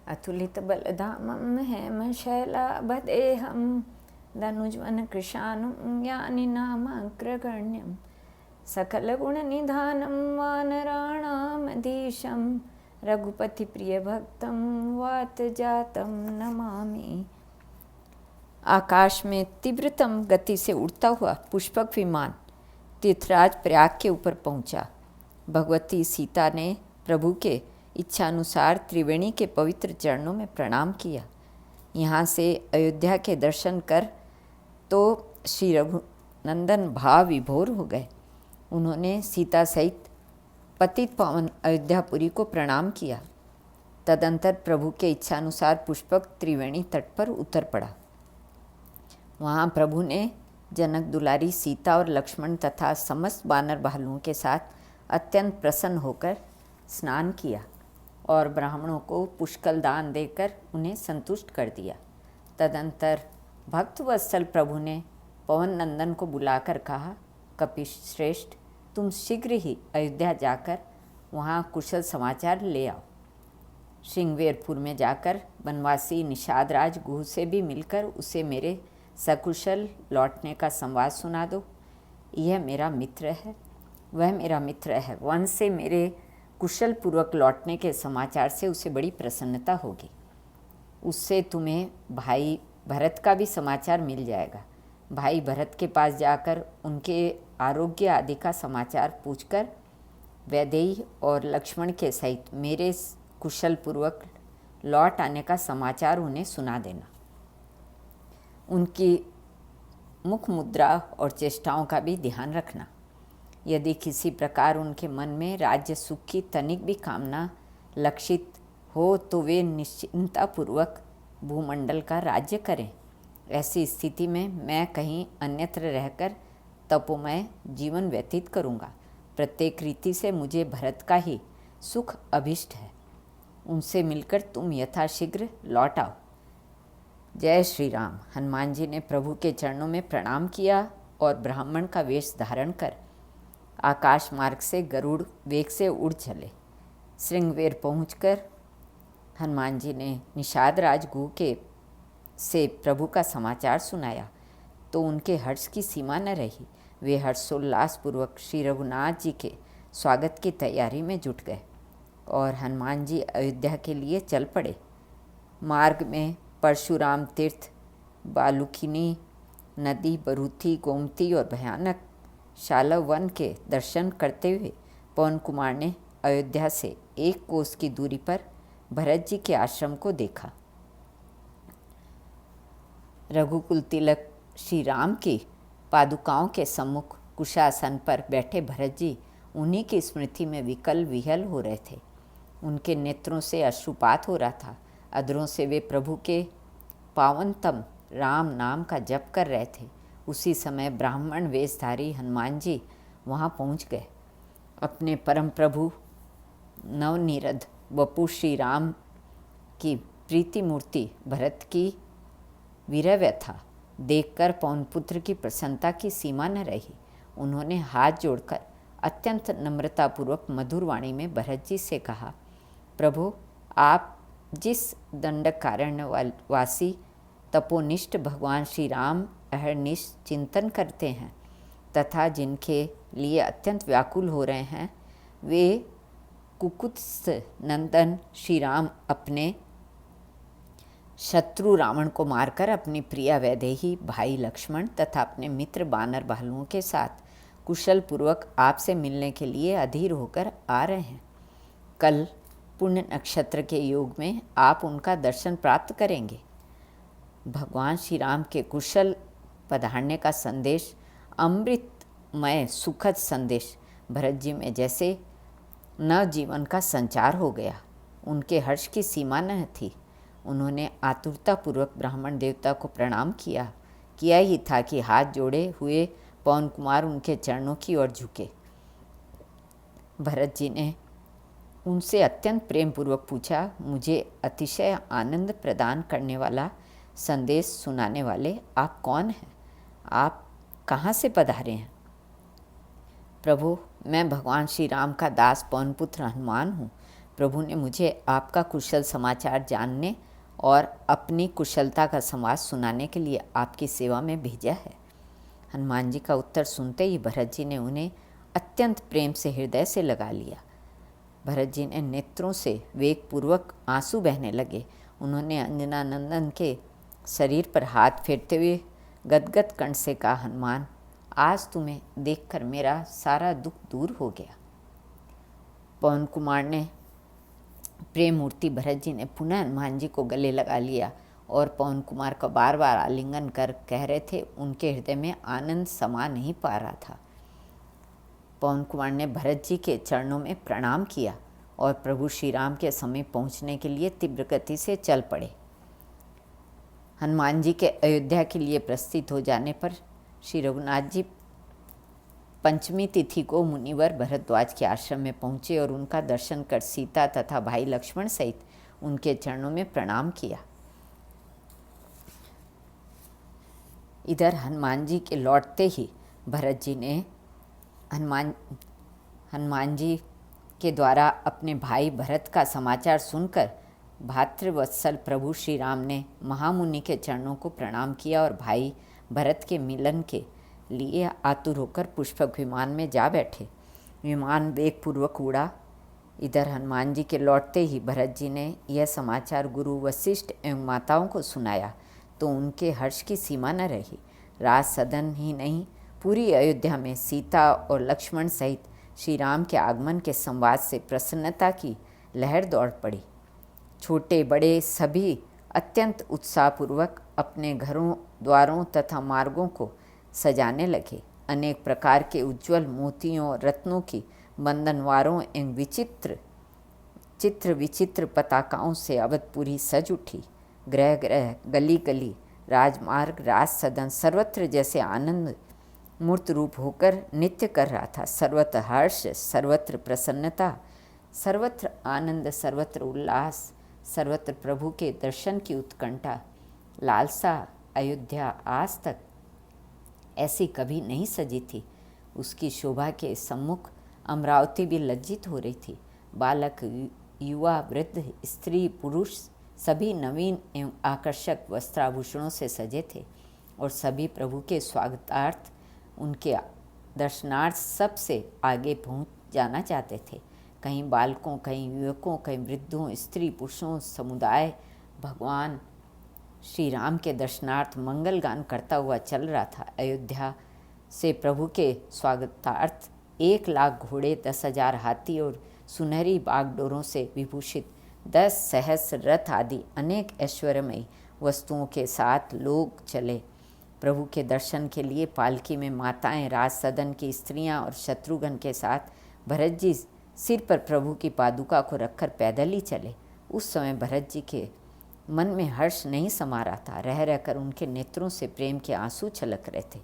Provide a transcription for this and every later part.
अतुलितबलधामं हेमशैलाभदेहं धनुज्वनकृशानुं यानिनामग्रगण्यं सकलगुणनिधानं वानराणामधीशं रघुपतिप्रियभक्तं वातजातं नमामि। आकाश में तीव्रतम गति से उड़ता हुआ पुष्पक विमान तीर्थराज प्रयाग के ऊपर पहुंचा। भगवती सीता ने प्रभु के इच्छानुसार त्रिवेणी के पवित्र चरणों में प्रणाम किया। यहाँ से अयोध्या के दर्शन कर तो श्री रघुनंदन भाव विभोर हो गए। उन्होंने सीता सहित पतित पावन अयोध्यापुरी को प्रणाम किया। तदंतर प्रभु के इच्छानुसार पुष्पक त्रिवेणी तट पर उतर पड़ा। वहाँ प्रभु ने जनक दुलारी सीता और लक्ष्मण तथा समस्त बानर भालुओं के साथ अत्यंत प्रसन्न होकर स्नान किया और ब्राह्मणों को पुष्कल दान देकर उन्हें संतुष्ट कर दिया। तदंतर भक्तवत्सल प्रभु ने पवन नंदन को बुलाकर कहा, कपिश श्रेष्ठ, तुम शीघ्र ही अयोध्या जाकर वहाँ कुशल समाचार ले आओ। श्रृंगवेरपुर में जाकर बनवासी निषाद राज गुह से भी मिलकर उसे मेरे सकुशल लौटने का संवाद सुना दो। यह मेरा मित्र है, वह मेरा मित्र है। वन से मेरे कुशल पूर्वक लौटने के समाचार से उसे बड़ी प्रसन्नता होगी। उससे तुम्हें भाई भरत का भी समाचार मिल जाएगा। भाई भरत के पास जाकर उनके आरोग्य आदि का समाचार पूछकर वैदेही और लक्ष्मण के सहित मेरे कुशल पूर्वक लौट आने का समाचार उन्हें सुना देना। उनकी मुख मुद्रा और चेष्टाओं का भी ध्यान रखना। यदि किसी प्रकार उनके मन में राज्य सुख की तनिक भी कामना लक्षित हो तो वे निश्चिंतापूर्वक भूमंडल का राज्य करें। ऐसी स्थिति में मैं कहीं अन्यत्र रहकर तपोमय जीवन व्यतीत करूँगा। प्रत्येक रीति से मुझे भरत का ही सुख अभिष्ट है। उनसे मिलकर तुम यथाशीघ्र लौट आओ। जय श्री राम। हनुमान जी ने प्रभु के चरणों में प्रणाम किया और ब्राह्मण का वेश धारण कर आकाश मार्ग से गरुड़ वेग से उड़ चले। श्रृंगवेर पहुंचकर हनुमान जी ने निषाद राज गुह के से प्रभु का समाचार सुनाया तो उनके हर्ष की सीमा न रही। वे हर्षोल्लासपूर्वक श्री रघुनाथ जी के स्वागत की तैयारी में जुट गए और हनुमान जी अयोध्या के लिए चल पड़े। मार्ग में परशुराम तीर्थ, बालुकिनी नदी, बरूथी, गोमती और भयानक शालव वन के दर्शन करते हुए पवन कुमार ने अयोध्या से 1 कोस की दूरी पर भरत जी के आश्रम को देखा। रघुकुल तिलक श्री राम की पादुकाओं के सम्मुख कुशासन पर बैठे भरत जी उन्हीं की स्मृति में विकल विहल हो रहे थे। उनके नेत्रों से अश्रुपात हो रहा था। अधरों से वे प्रभु के पावनतम राम नाम का जप कर रहे थे। उसी समय ब्राह्मण वेशधारी हनुमान जी वहाँ पहुँच गए। अपने परम प्रभु नवनिरध वपु श्री राम की प्रीति मूर्ति भरत की वीर व्यथा देखकर पवनपुत्र की प्रसन्नता की सीमा न रही। उन्होंने हाथ जोड़कर अत्यंत नम्रतापूर्वक मधुर वाणी में भरत जी से कहा, प्रभु, आप जिस दंडकारण्यवासी तपोनिष्ठ भगवान श्री राम अहर्निश चिंतन करते हैं तथा जिनके लिए अत्यंत व्याकुल हो रहे हैं, वे कुकुत्स नंदन श्री राम अपने शत्रु रावण को मारकर अपनी प्रिया वैदेही, भाई लक्ष्मण तथा अपने मित्र बानर भालुओं के साथ कुशल पूर्वक आपसे मिलने के लिए अधीर होकर आ रहे हैं। कल पुण्य नक्षत्र के योग में आप उनका दर्शन प्राप्त करेंगे। भगवान श्री राम के कुशल पधारने का संदेश अमृतमय सुखद संदेश भरत जी में जैसे नव जीवन का संचार हो गया। उनके हर्ष की सीमा न थी। उन्होंने आतुरतापूर्वक ब्राह्मण देवता को प्रणाम किया ही था कि हाथ जोड़े हुए पवन कुमार उनके चरणों की ओर झुके। भरत जी ने उनसे अत्यंत प्रेम पूर्वक पूछा, मुझे अतिशय आनंद प्रदान करने वाला संदेश सुनाने वाले आप कौन हैं? आप कहाँ से पधारे हैं? प्रभु, मैं भगवान श्री राम का दास पवनपुत्र हनुमान हूँ। प्रभु ने मुझे आपका कुशल समाचार जानने और अपनी कुशलता का समाज सुनाने के लिए आपकी सेवा में भेजा है। हनुमान जी का उत्तर सुनते ही भरत जी ने उन्हें अत्यंत प्रेम से हृदय से लगा लिया। भरत जी ने नेत्रों से वेगपूर्वक आंसू बहने लगे। उन्होंने अंजना नंदन के शरीर पर हाथ फेरते हुए गदगद कंठ से कहा, हनुमान, आज तुम्हें देखकर मेरा सारा दुख दूर हो गया। पवन कुमार ने प्रेम मूर्ति भरत जी ने पुनः हनुमान जी को गले लगा लिया और पवन कुमार का बार बार आलिंगन कर कह रहे थे। उनके हृदय में आनंद समा नहीं पा रहा था। पवन कुमार ने भरत जी के चरणों में प्रणाम किया और प्रभु श्री राम के समीप पहुंचने के लिए तीव्र गति से चल पड़े। हनुमान जी के अयोध्या के लिए प्रस्थित हो जाने पर श्री रघुनाथ जी पंचमी तिथि को मुनिवर भरद्वाज के आश्रम में पहुँचे और उनका दर्शन कर सीता तथा भाई लक्ष्मण सहित उनके चरणों में प्रणाम किया। इधर हनुमान जी के लौटते ही भरत जी ने हनुमान जी के द्वारा अपने भाई भरत का समाचार सुनकर भातृवत्सल प्रभु श्री राम ने महामुनि के चरणों को प्रणाम किया और भाई भरत के मिलन के लिए आतुर होकर पुष्पक विमान में जा बैठे। विमान वेगपूर्वक उड़ा। इधर हनुमान जी के लौटते ही भरत जी ने यह समाचार गुरु वशिष्ठ एवं माताओं को सुनाया तो उनके हर्ष की सीमा न रही। राज सदन ही नहीं, पूरी अयोध्या में सीता और लक्ष्मण सहित श्री राम के आगमन के संवाद से प्रसन्नता की लहर दौड़ पड़ी। छोटे बड़े सभी अत्यंत उत्साहपूर्वक अपने घरों, द्वारों तथा मार्गों को सजाने लगे। अनेक प्रकार के उज्ज्वल मोतियों, रत्नों की बंधनवारों एवं विचित्र पताकाओं से अवधपुरी सज उठी। गृह गृह, गली गली, राजमार्ग, राज सदन सर्वत्र जैसे आनंद मूर्त रूप होकर नित्य कर रहा था। सर्वत्र हर्ष, सर्वत्र प्रसन्नता, सर्वत्र आनंद, सर्वत्र उल्लास, सर्वत्र प्रभु के दर्शन की उत्कंठा, लालसा। अयोध्या आज तक ऐसी कभी नहीं सजी थी। उसकी शोभा के सम्मुख अमरावती भी लज्जित हो रही थी। बालक, युवा, वृद्ध, स्त्री, पुरुष सभी नवीन एवं आकर्षक वस्त्राभूषणों से सजे थे और सभी प्रभु के स्वागतार्थ, उनके दर्शनार्थ सबसे आगे पहुंच जाना चाहते थे। कहीं बालकों, कहीं युवकों, कहीं वृद्धों, स्त्री पुरुषों समुदाय भगवान श्री राम के दर्शनार्थ मंगल गान करता हुआ चल रहा था। अयोध्या से प्रभु के स्वागतार्थ 1,00,000 घोड़े, 10,000 हाथी और सुनहरी बागडोरों से विभूषित 10 सहस्र रथ आदि अनेक ऐश्वर्यमयी वस्तुओं के साथ लोग चले। प्रभु के दर्शन के लिए पालकी में माताएं, राज सदन की स्त्रियां और शत्रुघ्न के साथ भरत जी सिर पर प्रभु की पादुका को रखकर पैदल ही चले। उस समय भरत जी के मन में हर्ष नहीं समा रहा था। रह रहकर उनके नेत्रों से प्रेम के आंसू छलक रहे थे।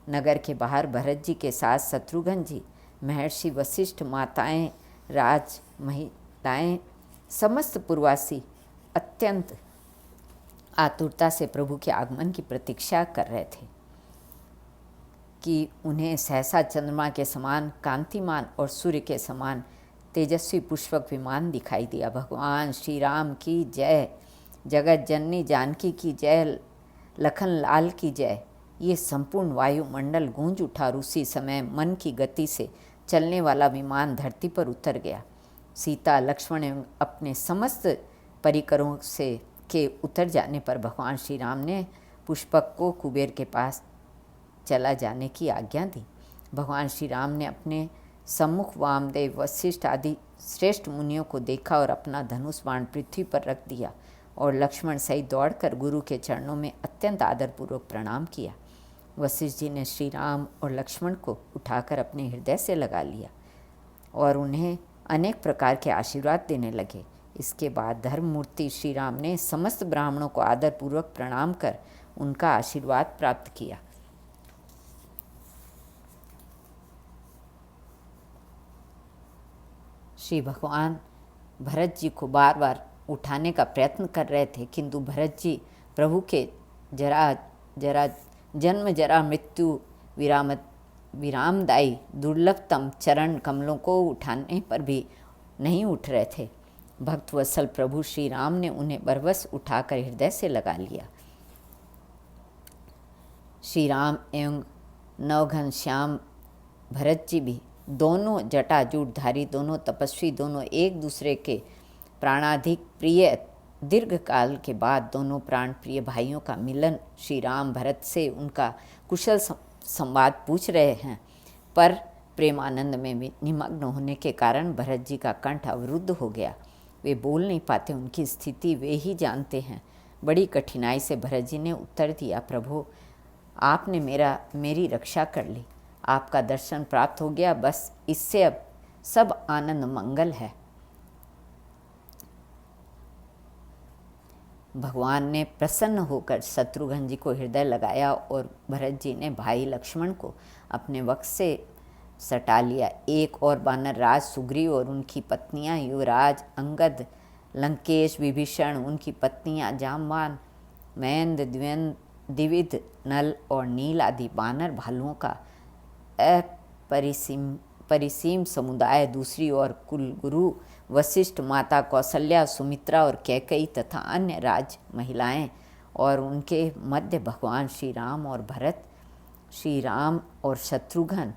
नगर के बाहर भरत जी के साथ शत्रुघ्न जी, महर्षि वशिष्ठ, माताएं, राज महिलाएं, समस्त पूर्ववासी अत्यंत आतुरता से प्रभु के आगमन की प्रतीक्षा कर रहे थे कि उन्हें सहसा चंद्रमा के समान कांतिमान और सूर्य के समान तेजस्वी पुष्पक विमान दिखाई दिया। भगवान श्री राम की जय, जगत जननी जानकी की जय, लखन लाल की जय। ये संपूर्ण वायुमंडल गूंज उठा और उसी समय मन की गति से चलने वाला विमान धरती पर उतर गया। सीता, लक्ष्मण एवं अपने समस्त परिकरों से के उतर जाने पर भगवान श्री राम ने पुष्पक को कुबेर के पास चला जाने की आज्ञा दी। भगवान श्री राम ने अपने सम्मुख वामदेव, वशिष्ठ आदि श्रेष्ठ मुनियों को देखा और अपना धनुष बाण पृथ्वी पर रख दिया और लक्ष्मण सहित दौड़कर गुरु के चरणों में अत्यंत आदरपूर्वक प्रणाम किया। वशिष्ठ जी ने श्री राम और लक्ष्मण को उठाकर अपने हृदय से लगा लिया और उन्हें अनेक प्रकार के आशीर्वाद देने लगे। इसके बाद धर्ममूर्ति श्री राम ने समस्त ब्राह्मणों को आदरपूर्वक प्रणाम कर उनका आशीर्वाद प्राप्त किया। श्री भगवान भरत जी को बार बार उठाने का प्रयत्न कर रहे थे, किंतु भरत जी प्रभु के जन्म जरा मृत्यु विरामदायी दुर्लभतम चरण कमलों को उठाने पर भी नहीं उठ रहे थे। भक्तवत्सल प्रभु श्री राम ने उन्हें बरबस उठाकर हृदय से लगा लिया। श्री राम एवं नवघन श्याम भरत जी भी दोनों जटाजूटधारी, दोनों तपस्वी, दोनों एक दूसरे के प्राणाधिक प्रिय, दीर्घ काल के बाद दोनों प्राण प्रिय भाइयों का मिलन। श्री राम भरत से उनका कुशल संवाद पूछ रहे हैं, पर प्रेमानंद में निमग्न होने के कारण भरत जी का कंठ अवरुद्ध हो गया। वे बोल नहीं पाते, उनकी स्थिति वे ही जानते हैं। बड़ी कठिनाई से भरत जी ने उत्तर दिया, प्रभु आपने मेरी रक्षा कर ली, आपका दर्शन प्राप्त हो गया, बस इससे अब सब आनंद मंगल है। भगवान ने प्रसन्न होकर शत्रुघ्न जी को हृदय लगाया और भरत जी ने भाई लक्ष्मण को अपने वक्ष से सटा लिया। एक और वानर राज सुग्रीव और उनकी पत्नियां युवराज अंगद, लंकेश, विभीषण, उनकी पत्नियां जाम्बान, महेंद्र, द्विविध, नल और नील आदि वानर भालुओं का परिसीम समुदाय, दूसरी ओर कुलगुरु वशिष्ठ, माता कौशल्या, सुमित्रा और कैकेयी तथा अन्य राज महिलाएं, और उनके मध्य भगवान श्री राम और भरत, श्री राम और शत्रुघ्न,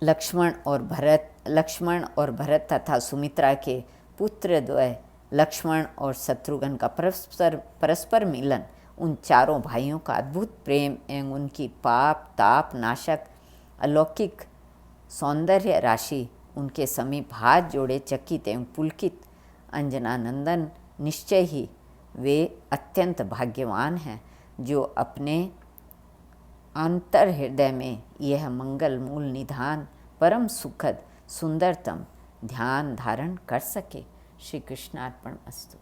लक्ष्मण और भरत तथा सुमित्रा के पुत्र द्वय लक्ष्मण और शत्रुघ्न का परस्पर मिलन, उन चारों भाइयों का अद्भुत प्रेम एवं उनकी पाप ताप नाशक अलौकिक सौंदर्य राशि, उनके समीप हाथ जोड़े चकित एवं पुलकित अंजनानंदन, निश्चय ही वे अत्यंत भाग्यवान हैं जो अपने अंतर हृदय में यह मंगल मूल निधान परम सुखद सुंदरतम ध्यान धारण कर सके। श्री कृष्णार्पण अस्तु।